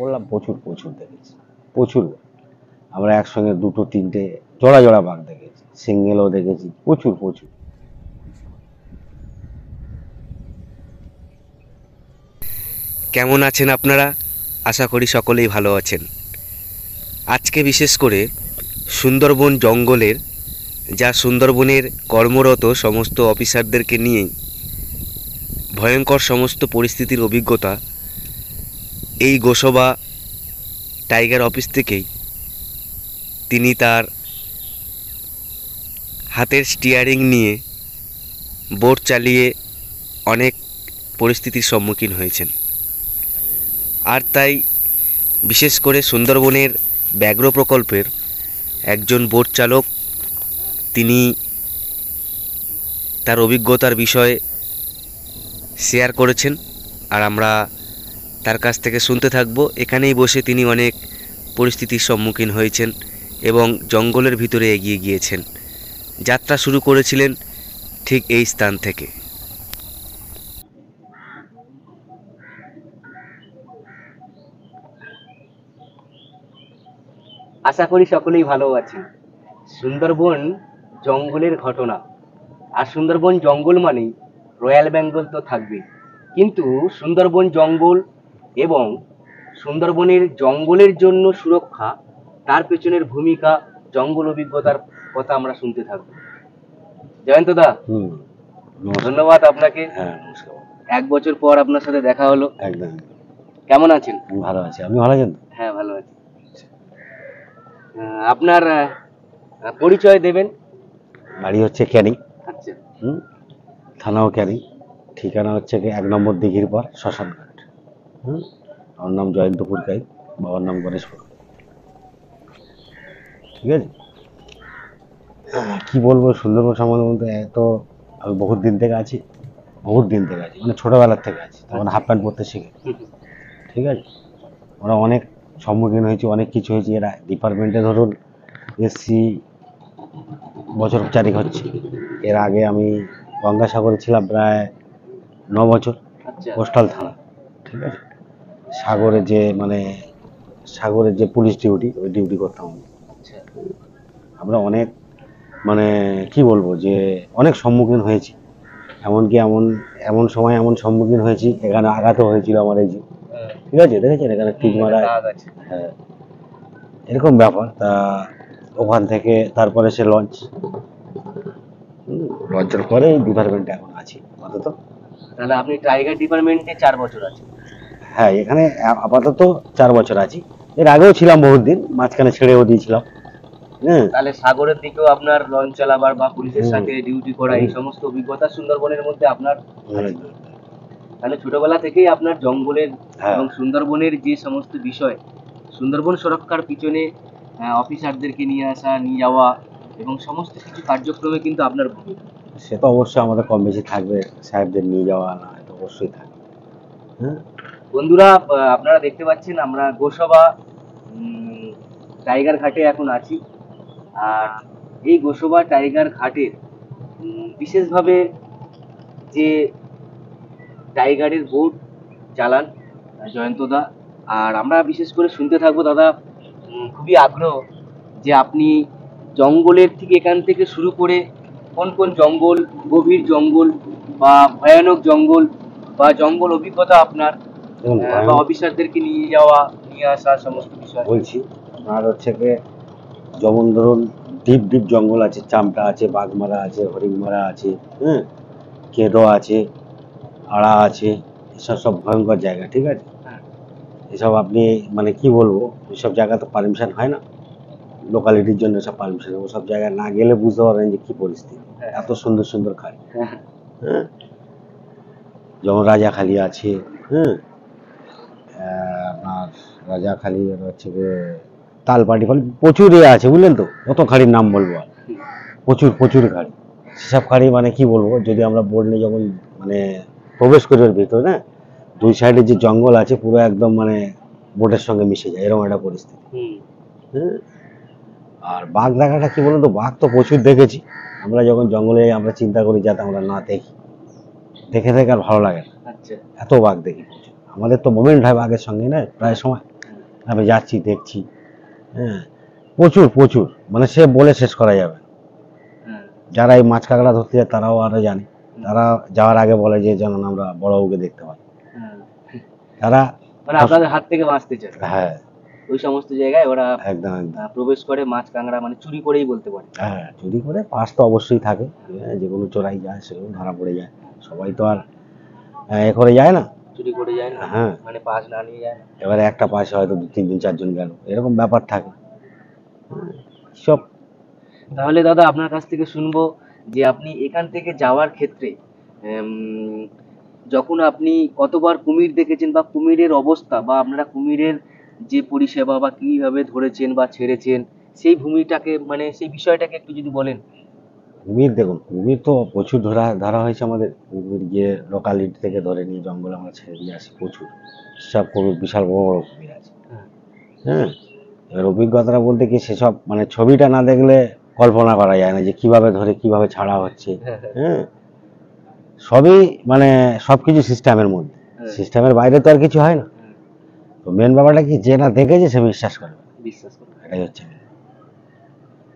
বললাম প্রচুর প্রচুর দেখেছি, প্রচুর। আমরা একসঙ্গে দুটো তিনটে জোড়া জোড়া বাঘ দেখেছি, সিঙ্গেলও দেখেছি, প্রচুর প্রচুর। কেমন আছেন আপনারা? আশা করি সকলেই ভালো আছেন। আজকে বিশেষ করে সুন্দরবন জঙ্গলের সুন্দরবনের কর্মরত সমস্ত অফিসারদেরকে নিয়েই ভয়ঙ্কর সমস্ত পরিস্থিতির অভিজ্ঞতা এই গোসবা টাইগার অফিস থেকেই তিনি তার হাতের স্টিয়ারিং নিয়ে বোট চালিয়ে অনেক পরিস্থিতির সম্মুখীন হয়েছেন। আর তাই বিশেষ করে সুন্দরবনের ব্যাঘ্র প্রকল্পের একজন বোট চালক তিনি তার অভিজ্ঞতার বিষয়ে শেয়ার করেছেন, আর আমরা তার কাছ থেকে শুনতে থাকব। এখানেই বসে তিনি অনেক পরিস্থিতির সম্মুখীন হয়েছেন এবং জঙ্গলের ভিতরে এগিয়ে গিয়েছেন। যাত্রা শুরু করেছিলেন ঠিক এই স্থান থেকে। আশা করি সকলেই ভালো আছেন। সুন্দরবন জঙ্গলের ঘটনা, আর সুন্দরবন জঙ্গল মানেই রয়্যাল বেঙ্গল তো থাকবে, কিন্তু সুন্দরবন জঙ্গল এবং সুন্দরবনের জঙ্গলের জন্য সুরক্ষা, তার পেছনের ভূমিকা, জঙ্গল অভিজ্ঞতার কথা আমরা শুনতে থাকবো। জয়ন্ত দা, ধন্যবাদ আপনাকে। হ্যাঁ, নমস্কার। 1 বছর পর আপনার সাথে দেখা হলো। একদম। কেমন আছেন? ভালো আছি, আপনি ভালো আছেন? হ্যাঁ, ভালো আছি। আপনার পরিচয় দেবেন? বাড়ি হচ্ছে ক্যানিং। আচ্ছা। থানাও ক্যানিং। ঠিকানা হচ্ছে 1 নম্বর দিঘির পর শ্মশানঘাট। আমার নাম জয়ন্ত পুরকাই, বাবার নাম গণেশ পুরকাই। ঠিক আছে। কি বলবো সুন্দরবন সম্বন্ধে? এত আমি বহুত দিন থেকে আছি, মানে ছোটবেলার থেকে আছি, তখন হাফ প্যান্ট পরতে শিখে। ঠিক আছে। আমরা অনেক সম্মুখীন হয়েছি, অনেক কিছু হয়েছি। এরা ডিপার্টমেন্টে ধরুন এসছি বছর 4 হচ্ছে। এর আগে আমি গঙ্গাসাগরে ছিলাম প্রায় 9 বছর, কোস্টাল থানা। ঠিক আছে। সাগরের যে পুলিশ ডিউটি, ওই ডিউটি করতাম আমি। আমরা অনেক কি বলবো যে অনেক সম্মুখীন হয়েছি। এমনকি এমন সময় এমন সম্মুখীন হয়েছি, এখানে আঘাতও হয়েছিল আমার। এই যে ঠিক আছে, দেখেছেন এখানে টিক মারা। হ্যাঁ, এরকম ব্যাপার। তা ওখান থেকে তারপরে সে লঞ্চের পরে এই ডিপার্টমেন্টে এখন আছি আপাতত। তাহলে আপনি টাইগার ডিপার্টমেন্টে 4 বছর আছেন? হ্যাঁ, এখানে আপাতত 4 বছর আছি। এর আগেও ছিলাম বহুত দিন, মাঝখানে ছেড়েও দিয়েছিলাম। তাহলে সাগরের দিকেও আপনার লঞ্চ চালাবার বা পুলিশের সাথে ডিউটি করা, এই সমস্ত অভিজ্ঞতা সুন্দরবনের মধ্যে আপনার। তাহলে ছোটবেলা থেকেই আপনার জঙ্গলের এবং সুন্দরবনের যে সমস্ত বিষয়, সুন্দরবন সুরক্ষার পিছনে অফিসারদেরকে নিয়ে আসা, নিয়ে যাওয়া এবং সমস্ত কিছু কার্যক্রমে কিন্তু আপনার ভূমিকা। সে তো অবশ্যই আমাদের কম বেশি থাকবে, সাহেবদের নিয়ে যাওয়া না, এটা অবশ্যই থাকবে। বন্ধুরা, আপনারা দেখতে পাচ্ছেন আমরা গোসবা টাইগার ঘাটে এখন আছি। আর এই গোসবা টাইগার ঘাটের বিশেষভাবে যে টাইগারের বোট চালান জয়ন্তদা, আর আমরা বিশেষ করে শুনতে থাকবো দাদা, খুবই আগ্রহ যে আপনি জঙ্গলের থেকে এখান থেকে শুরু করে কোন কোন জঙ্গল, গভীর জঙ্গল বা ভয়ানক জঙ্গল বা জঙ্গল অভিজ্ঞতা আপনার, বা অফিসারদেরকে নিয়ে যাওয়া, নিয়ে আসা সমস্ত বিষয় বলছি। আর হচ্ছে যেমন ধরুন ডিপ ডিপ জঙ্গল আছে, চামটা আছে, বাঘমারা আছে, হরিণমারা আছে, কেদো আছে, আড়া আছে, এসব সব ভয়ঙ্কর জায়গা। ঠিক আছে। এসব আপনি কি বলবো, এসব জায়গা তো পারমিশন হয় না লোকালিটির জন্য। সব পারমিশন, ওসব জায়গায় না গেলে বুঝতে পারবেন যে কি পরিস্থিতি। এত সুন্দর সুন্দর খাল। যেমন রাজাখালি আছে, আপনার রাজাখালি হচ্ছে তালপাটি খালি, প্রচুর আছে, বুঝলেন তো? কত খাড়ির নাম বলবো, আর প্রচুর প্রচুর খাড়ি। সেসব খাড়ি কি বলবো, যদি আমরা বোট নিয়ে যখন প্রবেশ করি ওর ভিতরে, না, 2 সাইডে যে জঙ্গল আছে পুরো একদম বোটের সঙ্গে মিশে যায়, এরকম একটা পরিস্থিতি। আর বাঘ দেখাটা কি বলুন তো, বাঘ তো প্রচুর দেখেছি। আমরা যখন জঙ্গলে আমরা চিন্তা করি যাতে আমরা না দেখি, দেখে দেখে আর ভালো লাগে না, আচ্ছা। এত বাঘ দেখি প্রচুর। আমাদের তো মোমেন্ট হয় বাঘের সঙ্গে না প্রায় সময়, আমি যাচ্ছি দেখছি, হ্যাঁ প্রচুর প্রচুর, মানে সে বলে শেষ করা যাবে না। হ্যাঁ। যারা এই মাছ কাঁকড়া ধরতে যায় তারাও আরো জানে, তারা যাওয়ার আগে বলে যে যেন আমরা বড়বাবুকে দেখতে পাই। হ্যাঁ। তারা মানে আপনাদের হাত থেকে বাঁচতে চায়, হ্যাঁ ওই সমস্ত জায়গায় ওরা একদম একদম, প্রবেশ করে মাছ কাঁকড়া মানে চুরি করেই বলতে পারে। হ্যাঁ চুরি করে পাস তো অবশ্যই থাকে, যে কোনো চোরাই যায় সেগুলো ধরা পড়ে যায়, সবাই তো আর এ করে যায় না। চুরি করে যায় না, হ্যাঁ মানে পাস না নিয়ে যায় না। এবারে একটা পাশে হয়তো 2 3 জন 4 জন গেল, এরকম ব্যাপার থাকে সব। তাহলে দাদা আপনার কাছ থেকে শুনবো যে আপনি এখান থেকে যাওয়ার ক্ষেত্রে উম, যখন আপনি কতবার কুমির দেখেছেন বা কুমিরের অবস্থা বা আপনারা কুমিরের যে পরিষেবা বা কিভাবে ধরেছেন বা ছেড়েছেন সেই ভূমিটাকে মানে সেই বিষয়টাকে একটু যদি বলেন। কুমির দেখুন, কুমির তো প্রচুর ধরা ধরা হয়েছে আমাদের, কুমির গিয়ে লোকালিটি থেকে ধরে নিয়ে জঙ্গলে আমরা ছেড়ে দিয়ে আসি প্রচুর, সব কুমির বিশাল বড় বড় কুমির আছে। হ্যাঁ। হ্যাঁ এবার অভিজ্ঞতাটা বলতে কি, সেসব মানে ছবিটা না দেখলে কল্পনা করা যায় না যে কিভাবে ধরে কিভাবে ছাড়া হচ্ছে। হ্যাঁ সবই মানে সবকিছু সিস্টেমের মধ্যে, হ্যাঁ। সিস্টেমের বাইরে তো আর কিছু হয় না। হ্যাঁ, তো মেন ব্যাপারটা কি, যে না দেখেছে সে বিশ্বাস করবে, বিশ্বাস করুন। এটাই হচ্ছে main।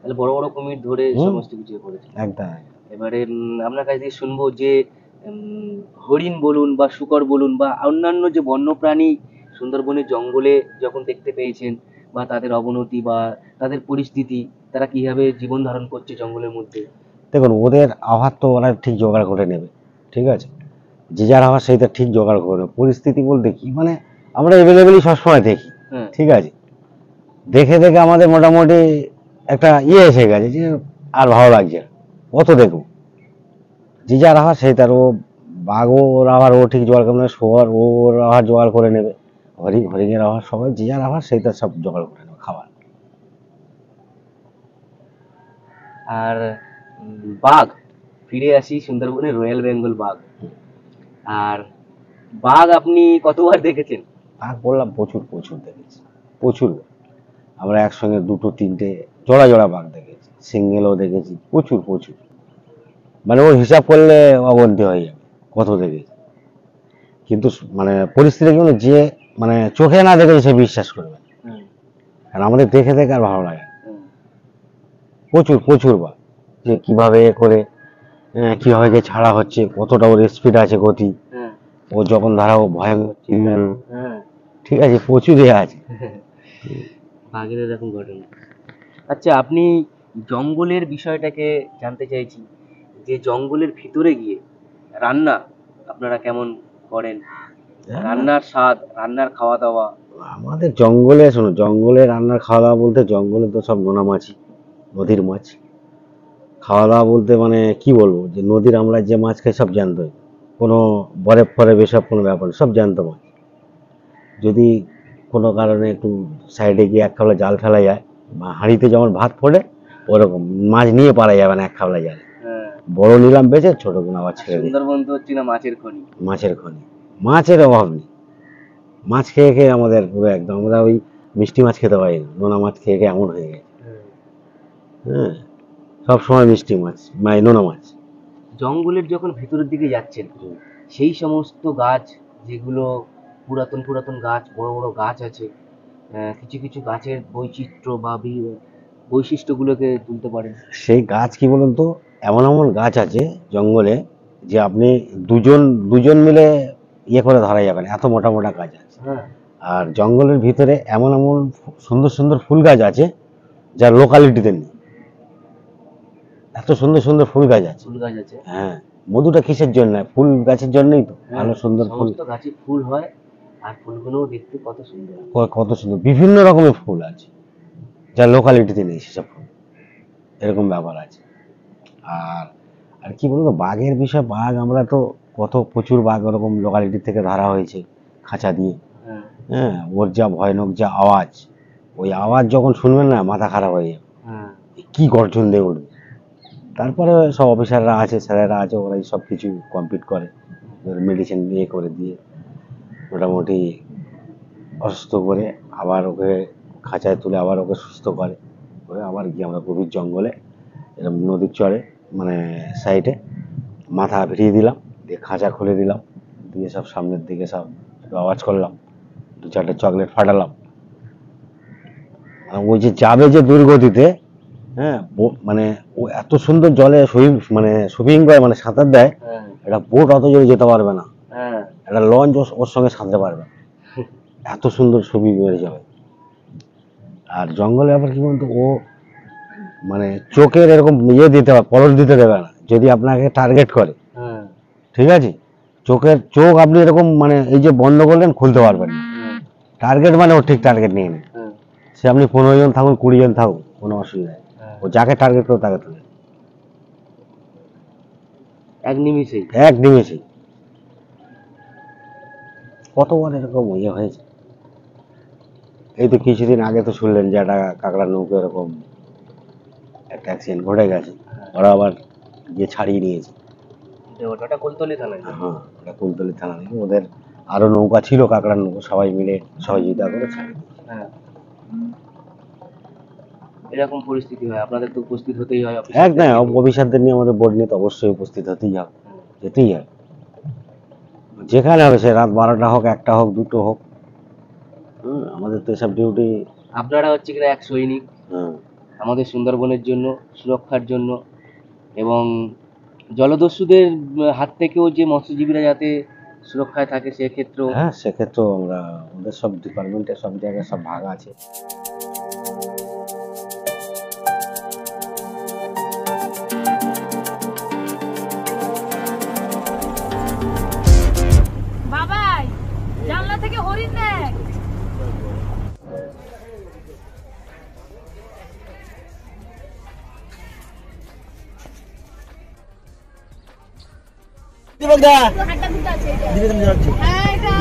তাহলে বড় বড় কুমির ধরে হুম সমস্ত কিছু করেছে। একদম এবারে আপনার কাছ থেকে শুনবো যে হরিণ বলুন বা শূকর বলুন বা অন্যান্য যে বন্যপ্রাণী সুন্দরবনের জঙ্গলে যখন দেখতে পেয়েছেন বা তাদের অবনতি বা তাদের পরিস্থিতি, তারা কিভাবে জীবন ধারণ করছে জঙ্গলের মধ্যে। দেখুন, ওদের আহার তো ওরা ঠিক জোগাড় করে নেবে, ঠিক আছে, যে যার আহার সেইটা ঠিক জোগাড় করে নেবে। পরিস্থিতি বলতে কি, মানে আমরা অ্যাভেলেবেলই সবসময় দেখি, হ্যাঁ। ঠিক আছে, দেখে দেখে আমাদের মোটামুটি একটা এসে গেছে যে আর ভালো লাগছে না, কত দেখবো, যে যার আহার সেই তার, ও বাঘও ওর আহার ও ঠিক জোগাড় করে নেবে, শোয়ার ও ওর আহার জোগাড় করে নেবে, হরিণের আহার, সবাই যে যার আহার সেই তার সব জোগাড় করে নেবে খাবার। আর বাঘ, ফিরে আসি সুন্দরবনের রয়্যাল বেঙ্গল বাঘ। আর বাঘ আপনি কতবার দেখেছেন? বাঘ বললাম প্রচুর প্রচুর দেখেছি, প্রচুর। আমরা একসঙ্গে 2 3টে জোড়া জোড়া বাঘ দেখেছি, সিঙ্গেলও দেখেছি, প্রচুর প্রচুর, মানে ওর হিসাব করলে অবন্তি হয়ে যাবে কত দেখেছি। কিন্তু মানে পরিস্থিতি কিন্তু যে মানে চোখে না দেখেছে সে বিশ্বাস করবে না। হুম। কারণ আমাদের দেখে দেখে আর ভালো লাগে না। হুম। প্রচুর প্রচুর বাঘ, যে কিভাবে এ করে কিভাবে যে ছাড়া হচ্ছে, কতটা ওর স্পিড আছে, গতি, হ্যাঁ। ও যখন ধারা ও ভয়ঙ্কর চিল্লানো, হ্যাঁ। ঠিক আছে, প্রচুর এ আছে। বাঘের এরকম ঘটনা। আচ্ছা, আপনি জঙ্গলের বিষয়টাকে জানতে চাইছি যে জঙ্গলের ভিতরে গিয়ে রান্না আপনারা কেমন করেন? রান্নার স্বাদ, রান্নার খাওয়া দাওয়া। আমাদের জঙ্গলে শোনো, জঙ্গলে রান্নার খাওয়া দাওয়া বলতে, জঙ্গলে তো সব নোনা মাছই, নদীর মাছ। খাওয়া দাওয়া বলতে মানে কি বলবো, যে নদীর আমরা যে মাছ খাই সব জ্যান্ত, কোনো বরফ ফরফ এসব কোনো ব্যাপার না, সব জ্যান্ত মাছ। যদি কোনো কারণে একটু সাইডে গিয়ে এক খাবলা জাল ফেলা যায়, বা হাঁড়িতে যেমন ভাত পড়ে ওরকম মাছ নিয়ে পারা যাবে না এক খাবলা জাল, হ্যাঁ। বড় নিলাম বেঁচে, ছোট গুলো আবার ছেড়ে দিই। সুন্দরবন তো হচ্ছে না মাছের খনি। মাছের খনি, মাছের অভাব নেই, মাছ খেয়ে খেয়ে আমাদের পুরো একদম, আমরা ওই মিষ্টি মাছ খেতে পারি না, নোনা মাছ খেয়ে খেয়ে এমন হয়ে গেছে। হ্যাঁ সব সময় মিষ্টি মাছ, মানে নোনা মাছ। জঙ্গলের যখন ভিতরের দিকে যাচ্ছেন, সেই সমস্ত গাছ যেগুলো পুরাতন পুরাতন গাছ, বড় বড় গাছ আছে, কিছু কিছু গাছের বৈচিত্র্য বা বৈশিষ্ট্যগুলোকে তুলতে পারেন। সেই গাছ কি বলুন তো, এমন এমন গাছ আছে জঙ্গলে, যে আপনি দুজন দুজন মিলে ইয়ে করে ধরা যাবে না, এত মোটা মোটা গাছ আছে। হ্যাঁ। আর জঙ্গলের ভিতরে এমন এমন সুন্দর সুন্দর ফুল গাছ আছে যা লোকালিটিতে নেই, এত সুন্দর সুন্দর ফুল গাছ আছে। ফুল গাছ আছে। হ্যাঁ মধুটা কিসের জন্য, ফুল গাছের জন্যই তো, ভালো সুন্দর ফুল, সমস্ত গাছে ফুল হয় আর ফুলগুলোও দেখতে কত সুন্দর। কত সুন্দর বিভিন্ন রকমের ফুল আছে যা লোকালিটিতে নেই সেসব ফুল, এরকম ব্যাপার আছে। আর আর কি বলবো, বাঘের বিষয়, বাঘ আমরা তো কত প্রচুর বাঘ ওরকম লোকালিটি থেকে ধরা হয়েছে খাঁচা দিয়ে। হ্যাঁ। হ্যাঁ ওর যা ভয়ানক যা আওয়াজ, ওই আওয়াজ যখন শুনবেন না মাথা খারাপ হয়ে যাবে, হ্যাঁ। কি গর্জন দিয়ে উঠবে। তারপরে সব অফিসাররা আছে, স্যারেরা আছে, ওরাই সব কিছু কমপ্লিট করে, মেডিসিন দিয়ে করে দিয়ে মোটামুটি অসুস্থ করে, আবার ওকে খাঁচায় তুলে আবার ওকে সুস্থ করে, করে আবার গিয়ে আমরা গভীর জঙ্গলে এরকম নদীর চরে মানে সাইডে মাথা ভিড়িয়ে দিলাম, দিয়ে খাঁচা খুলে দিলাম, দিয়ে সব সামনের দিকে সব একটু আওয়াজ করলাম, 2-4টে চকলেট ফাটালাম। আর ওই যে যাবে যে দুর্গতিতে, হ্যাঁ, মানে ও এত সুন্দর জলে সুইমিং করে, মানে সাঁতার দেয়, হ্যাঁ একটা বোট অত জোরে যেতে পারবে না, হ্যাঁ একটা লঞ্চ ওর সঙ্গে সাঁতরাতে পারবে না। এত সুন্দর ছবি বেড়ে যাবে। আর জঙ্গলে আবার কি বলতো, ও মানে চোখের এরকম ইয়ে দিতে হবে, পলস দিতে দেবে না যদি আপনাকে টার্গেট করে। হ্যাঁ ঠিক আছে, চোখ আপনি এরকম মানে এই যে বন্ধ করলেন, খুলতে পারবেন না। টার্গেট মানে ও ঠিক টার্গেট নিয়ে নেয়। হ্যাঁ সে আপনি 15 জন থাকুন, 20 জন থাকুন, কোনো অসুবিধা নেই। হ্যাঁ। ও যাকে টার্গেট করে তাকে তুলে এক নিমিষেই। এক নিমেষেই। কতবার এরকম ইয়ে হয়েছে। এই তো কিছুদিন আগে তো শুনলেন যে একটা কাঁকড়া নৌকো এরকম একটা অ্যাক্সিডেন্ট ঘটে গেছে, ওরা আবার গিয়ে ছাড়িয়ে নিয়েছে। ওটা কুলতলি থানায়। হ্যাঁ, ওটা কুলতলি থানা থেকে ওদের আরো নৌকা ছিল, কাঁকড়ার নৌকো, সবাই মিলে সহযোগিতা করে ছাড়িয়ে দিয়েছে। হ্যাঁ, এরকম পরিস্থিতি হয় আপনাদের তো উপস্থিত হতেই হয় একদম, অফিসারদের নিয়ে আমাদের বোর্ড নিয়ে তো অবশ্যই উপস্থিত হতেই হবে, যেতেই হবে, যেখানে হবে, সে রাত 12টা হোক, 1টা হোক, 2টো হোক। আমাদের তো এসব ডিউটি। আপনারা হচ্ছে কিনা এক সৈনিক আমাদের সুন্দরবনের জন্য, সুরক্ষার জন্য, এবং জলদস্যুদের হাত থেকেও যে মৎস্যজীবীরা যাতে সুরক্ষায় থাকে সেক্ষেত্রেও। হ্যাঁ, সেক্ষেত্রেও আমরা ওদের সব ডিপার্টমেন্টের সব জায়গায় সব ভাগ আছে। বাবাই জানলা থেকে হরিণ দেখ। দীপক দা, হাটটা দিতে আছে দিদি তুমি যাচ্ছি। হ্যাঁ এটা